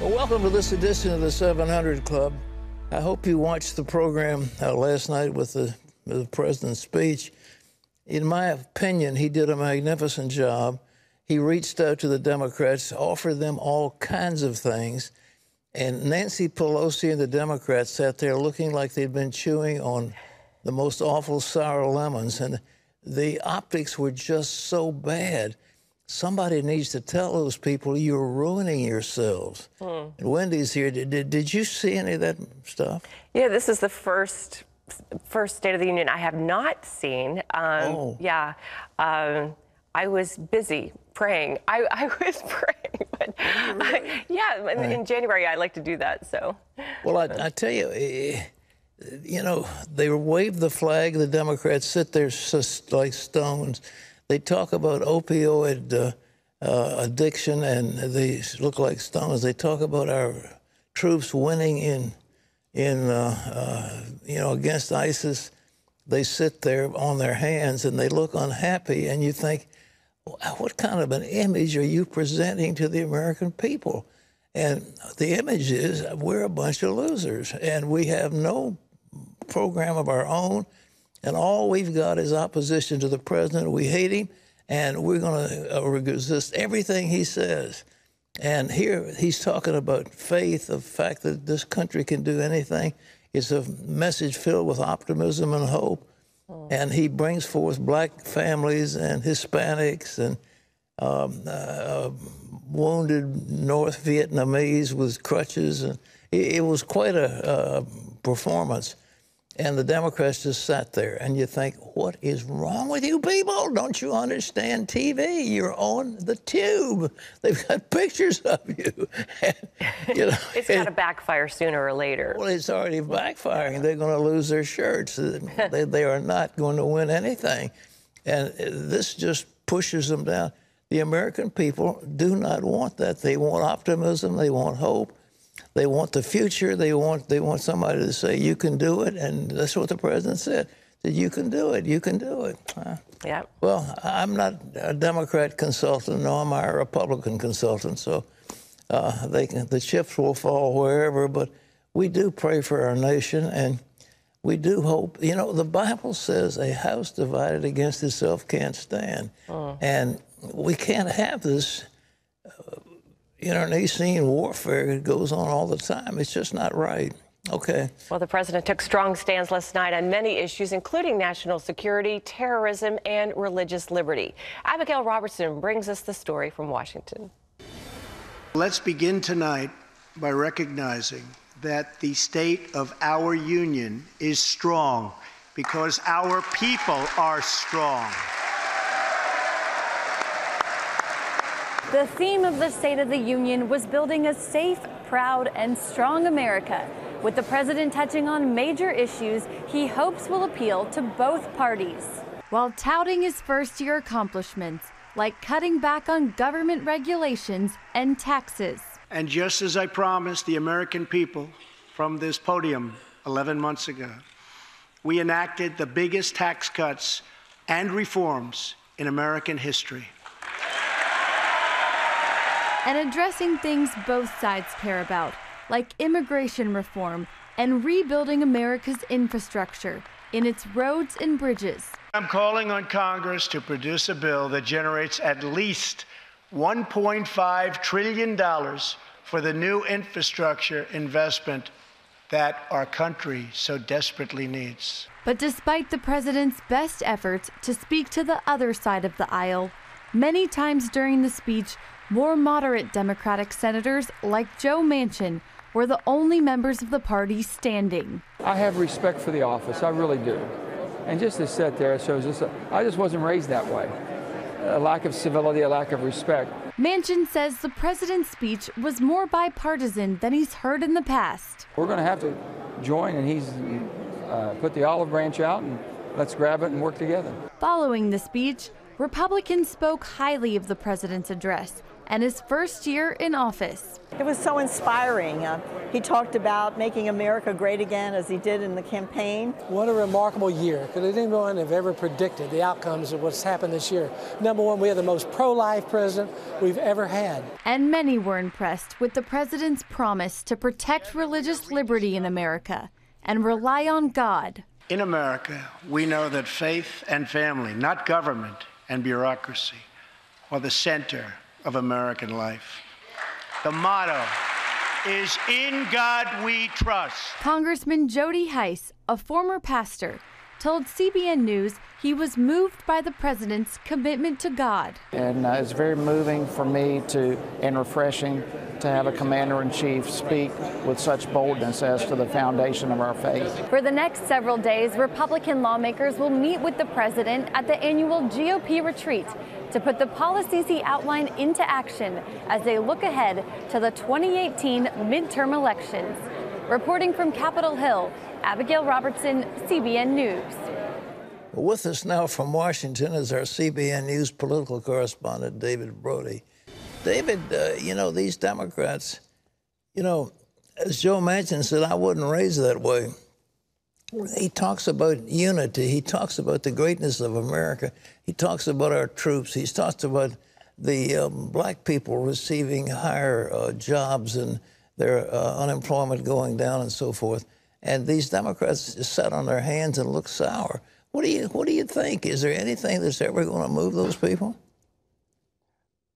Well, welcome to this edition of the 700 Club. I hope you watched the program last night with the president's speech. In my opinion, he did a magnificent job. He reached out to the Democrats, offered them all kinds of things, and Nancy Pelosi and the Democrats sat there looking like they'd been chewing on the most awful sour lemons, and the optics were just so bad. Somebody needs to tell those people you're ruining yourselves. And Wendy's here. Did you see any of that stuff? Yeah, this is the first State of the Union I have not seen. Yeah, I was busy praying. I was praying, but yeah, in January I like to do that. So, well, I tell you, you know, they wave the flag. The Democrats sit there like stones. They talk about opioid addiction, and they look like stones. They talk about our troops winning in you know, against ISIS. They sit there on their hands and they look unhappy, and you think, what kind of an image are you presenting to the American people? And the image is we're a bunch of losers, and we have no program of our own, and all we've got is opposition to the president. We hate him, and we're going to resist everything he says. And here he's talking about faith, the fact that this country can do anything. It's a message filled with optimism and hope. And he brings forth black families and Hispanics and wounded North Vietnamese with crutches. And it was quite a performance. And the Democrats just sat there, and you think, what is wrong with you people? Don't you understand TV? You're on the tube. They've got pictures of you. And, you know, it's got to backfire sooner or later. Well, it's already backfiring. They're going to lose their shirts. They are not going to win anything. And this just pushes them down. The American people do not want that. They want optimism. They want hope. They want the future. They want somebody to say, you can do it. And that's what the president said. That you can do it. You can do it. Yeah. Well, I'm not a Democrat consultant. No, I'm a Republican consultant. So the chips will fall wherever. But we do pray for our nation, and we do hope. You know, the Bible says a house divided against itself can't stand. And we can't have this internecine warfare. It goes on all the time. It's just not right. Okay. Well, the president took strong stands last night on many issues, including national security, terrorism, and religious liberty. Abigail Robertson brings us the story from Washington. Let's begin tonight by recognizing that the state of our union is strong because our people are strong. The theme of the State of the Union was building a safe, proud, and strong America. With the president touching on major issues he hopes will appeal to both parties. While touting his first-year accomplishments, like cutting back on government regulations and taxes. And just as I promised the American people from this podium 11 months ago, we enacted the biggest tax cuts and reforms in American history. And addressing things both sides care about, like immigration reform and rebuilding America's infrastructure in its roads and bridges. I'm calling on Congress to produce a bill that generates at least $1.5 trillion for the new infrastructure investment that our country so desperately needs. But despite the president's best efforts to speak to the other side of the aisle, many times during the speech, more moderate Democratic senators like Joe Manchin were the only members of the party standing. I have respect for the office, I really do. And just to sit there, it shows us, I just wasn't raised that way. A lack of civility, a lack of respect. Manchin says the president's speech was more bipartisan than he's heard in the past. We're going to have to join, and he's put the olive branch out, and let's grab it and work together. Following the speech, Republicans spoke highly of the president's address and his first year in office. It was so inspiring. He talked about making America great again, as he did in the campaign. What a remarkable year, because anyone have ever predicted the outcomes of what's happened this year. Number one, we have the most pro-life president we've ever had. And many were impressed with the president's promise to protect religious liberty in America and rely on God. In America, we know that faith and family, not government and bureaucracy, are the center of American life. The motto is "In God We Trust." Congressman Jody Hice, a former pastor, told CBN News he was moved by the president's commitment to God. And it's very moving for me and refreshing to have a commander-in-chief speak with such boldness as to the foundation of our faith. For the next several days, Republican lawmakers will meet with the president at the annual GOP retreat to put the policies he outlined into action as they look ahead to the 2018 midterm elections. Reporting from Capitol Hill, Abigail Robertson, CBN News. Well, with us now from Washington is our CBN News political correspondent, David Brody. David, these Democrats, as Joe Manchin said, I wasn't raised that way. He talks about unity. He talks about the greatness of America. He talks about our troops. He talks about the black people receiving higher jobs and their unemployment going down and so forth. And these Democrats just sat on their hands and look sour. What do you think? Is there anything that's ever going to move those people?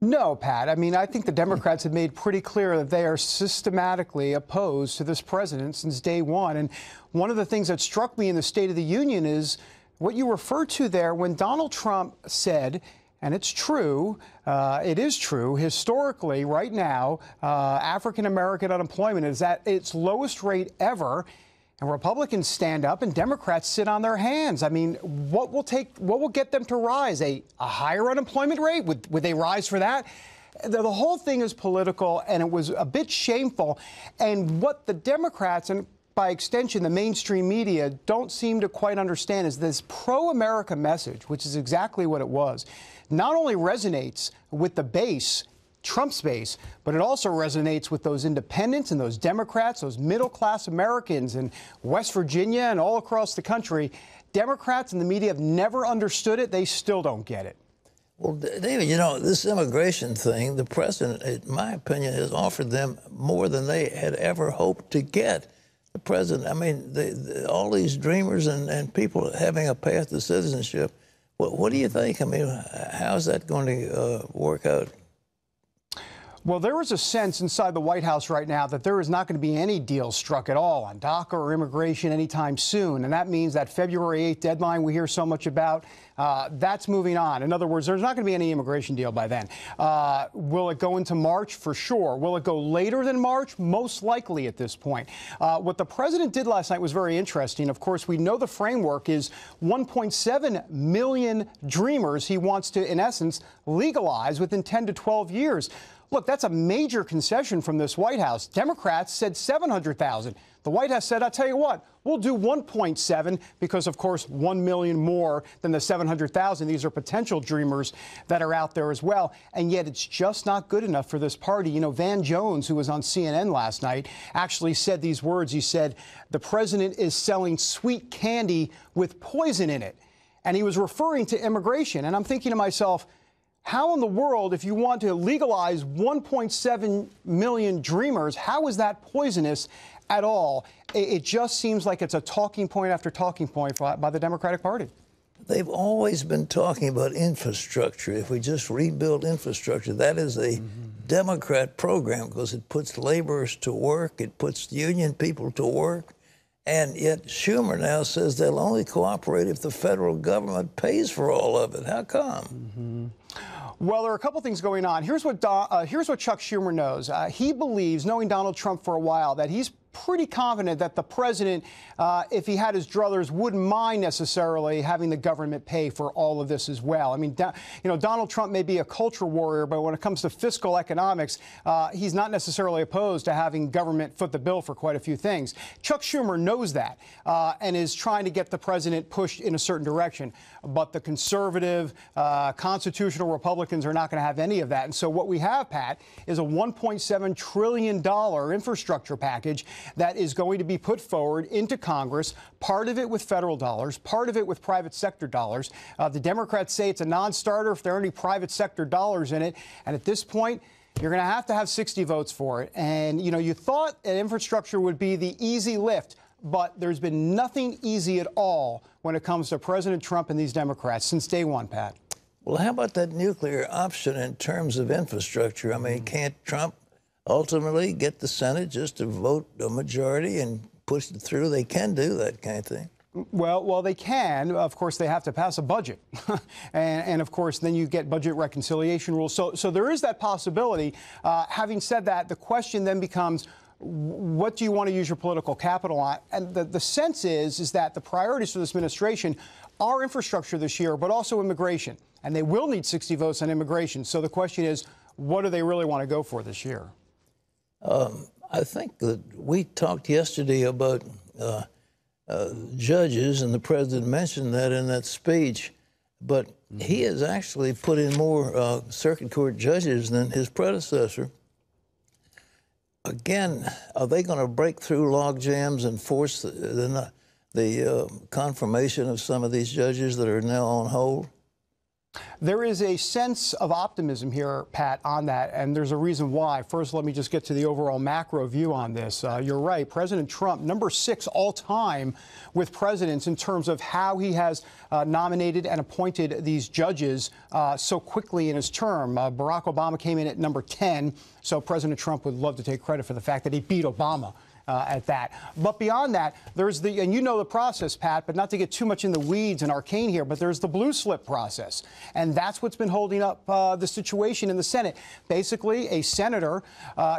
No, Pat. I mean, I think the Democrats have made pretty clear that they are systematically opposed to this president since day one. And one of the things that struck me in the State of the Union is what you referred to there when Donald Trump said, and it's true, it is true, historically, right now, African-American unemployment is at its lowest rate ever. And Republicans stand up and Democrats sit on their hands. I mean, what will get them to rise? A higher unemployment rate? Would they rise for that? The whole thing is political, and it was a bit shameful. And what the Democrats, and by extension the mainstream media, don't seem to quite understand is this pro-America message, which is exactly what it was, not only resonates with the base, Trump's base, but it also resonates with those independents and those Democrats, those middle-class Americans in West Virginia and all across the country. Democrats and the media have never understood it. They still don't get it. Well, David, this immigration thing, the president, in my opinion, has offered them more than they had ever hoped to get. The president, I mean, all these dreamers and people having a path to citizenship. What do you think? I mean, how's that going to work out? Well, there is a sense inside the White House right now that there is not going to be any deal struck at all on DACA or immigration anytime soon. And that means that February 8th deadline we hear so much about, that's moving on. In other words, there's not going to be any immigration deal by then. Will it go into March? For sure. Will it go later than March? Most likely at this point. What the president did last night was very interesting. Of course, we know the framework is 1.7 million dreamers he wants to, in essence, legalize within 10 to 12 years. Look, that's a major concession from this White House. Democrats said 700,000. The White House said, I'll tell you what, we'll do 1.7 because, of course, 1 million more than the 700,000. These are potential dreamers that are out there as well. And yet it's just not good enough for this party. You know, Van Jones, who was on CNN last night, actually said these words. He said, the president is selling sweet candy with poison in it. And he was referring to immigration. And I'm thinking to myself, how in the world, if you want to legalize 1.7 million dreamers, how is that poisonous at all? It just seems like it's a talking point after talking point by the Democratic Party. They've always been talking about infrastructure. If we just rebuild infrastructure, that is a Democrat program because it puts laborers to work, it puts union people to work. And yet Schumer now says they'll only cooperate if the federal government pays for all of it. How come? Well, there are a couple things going on. Here's what Chuck Schumer knows. He believes, knowing Donald Trump for a while, that he's pretty confident that the president, if he had his druthers, wouldn't mind necessarily having the government pay for all of this as well. I mean, Donald Trump may be a culture warrior, but when it comes to fiscal economics, he's not necessarily opposed to having government foot the bill for quite a few things. Chuck Schumer knows that and is trying to get the president pushed in a certain direction. But the conservative, constitutional Republicans are not going to have any of that. And so what we have, Pat, is a $1.7 trillion infrastructure package that is going to be put forward into Congress, part of it with federal dollars, part of it with private sector dollars. The Democrats say it's a non-starter if there are any private sector dollars in it. And at this point, you're going to have 60 votes for it. And, you thought that infrastructure would be the easy lift, but there's been nothing easy at all when it comes to President Trump and these Democrats since day one, Pat. Well, how about that nuclear option in terms of infrastructure? I mean, can't Trump ultimately get the Senate just to vote a majority and push it through? They can do that, can't they? Well, they can. Of course, they have to pass a budget. and of course, then you get budget reconciliation rules. So there is that possibility. Having said that, the question then becomes, what do you want to use your political capital on? And the sense is that the priorities for this administration are infrastructure this year, but also immigration. And they will need 60 votes on immigration. So the question is, what do they really want to go for this year? I think that we talked yesterday about judges, and the president mentioned that in that speech. But he has actually put in more circuit court judges than his predecessor. Again, are they going to break through log jams and force the confirmation of some of these judges that are now on hold? There is a sense of optimism here, Pat, on that, and there's a reason why. First, let me just get to the overall macro view on this. You're right. President Trump, number 6 all time with presidents in terms of how he has nominated and appointed these judges so quickly in his term. Barack Obama came in at number 10, so President Trump would love to take credit for the fact that he beat Obama. At that. But beyond that, there's and you know the process, Pat, but not to get too much in the weeds and arcane here, but there's the blue slip process. And that's what's been holding up the situation in the Senate. Basically, a senator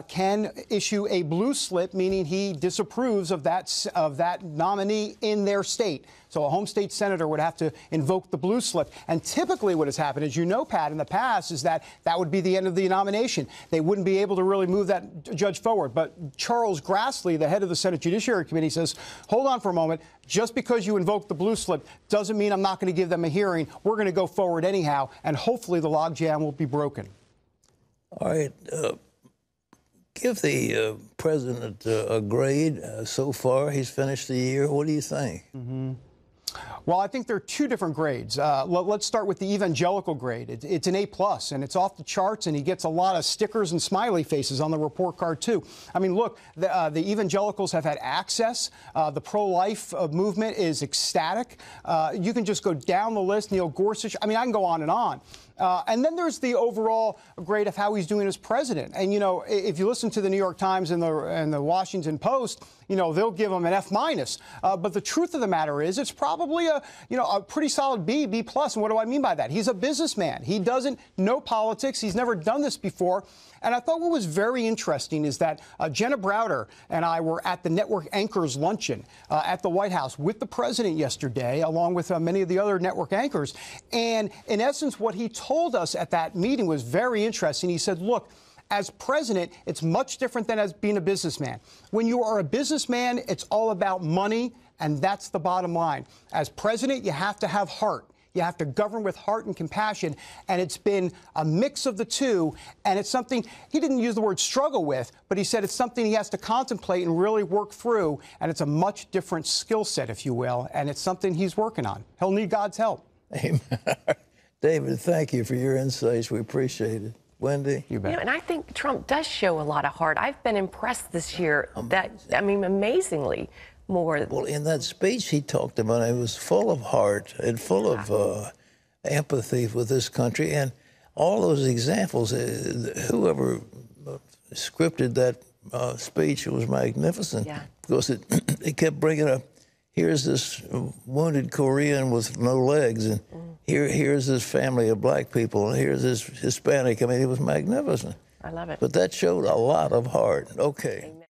can issue a blue slip, meaning he disapproves of that nominee in their state. So a home state senator would have to invoke the blue slip. And typically what has happened, as you know, Pat, in the past, is that would be the end of the nomination. They wouldn't be able to really move that judge forward. But Charles Grassley, the head of the Senate Judiciary Committee, says, hold on for a moment. Just because you invoke the blue slip doesn't mean I'm not going to give them a hearing. We're going to go forward anyhow, and hopefully the logjam will be broken. All right. Give the president a grade so far. He's finished the year. What do you think? Well, I think there are two different grades. Let's start with the evangelical grade. It's an A+, and it's off the charts, and he gets a lot of stickers and smiley faces on the report card, too. I mean, look, the evangelicals have had access. The pro-life movement is ecstatic. You can just go down the list. Neil Gorsuch. I mean, I can go on and on. And then there's the overall grade of how he's doing as president. And, if you listen to the New York Times and the Washington Post, they'll give him an F-. But the truth of the matter is it's probably a pretty solid B+. And what do I mean by that? He's a businessman. He doesn't know politics. He's never done this before. And I thought what was very interesting is that Jenna Browder and I were at the network anchors luncheon at the White House with the president yesterday, along with many of the other network anchors. And in essence, what he told us at that meeting was very interesting. He said, look, as president, it's much different than as being a businessman. When you are a businessman, it's all about money, and that's the bottom line. As president, you have to have heart. You have to govern with heart and compassion, and it's been a mix of the two, and it's something he didn't use the word struggle with, but he said it's something he has to contemplate and really work through, and it's a much different skill set, if you will, and it's something he's working on. He'll need God's help. Amen. David, thank you for your insights. We appreciate it. Wendy? You bet. And I think Trump does show a lot of heart. I've been impressed this year amazingly more. Well, in that speech he talked about, it was full of heart and full of empathy with this country. And all those examples, whoever scripted that speech, it was magnificent. Yeah. Because it kept bringing up, here's this wounded Korean with no legs, and here's this family of black people, and here's this Hispanic. I mean, it was magnificent. I love it. But that showed a lot of heart. Okay. Amen.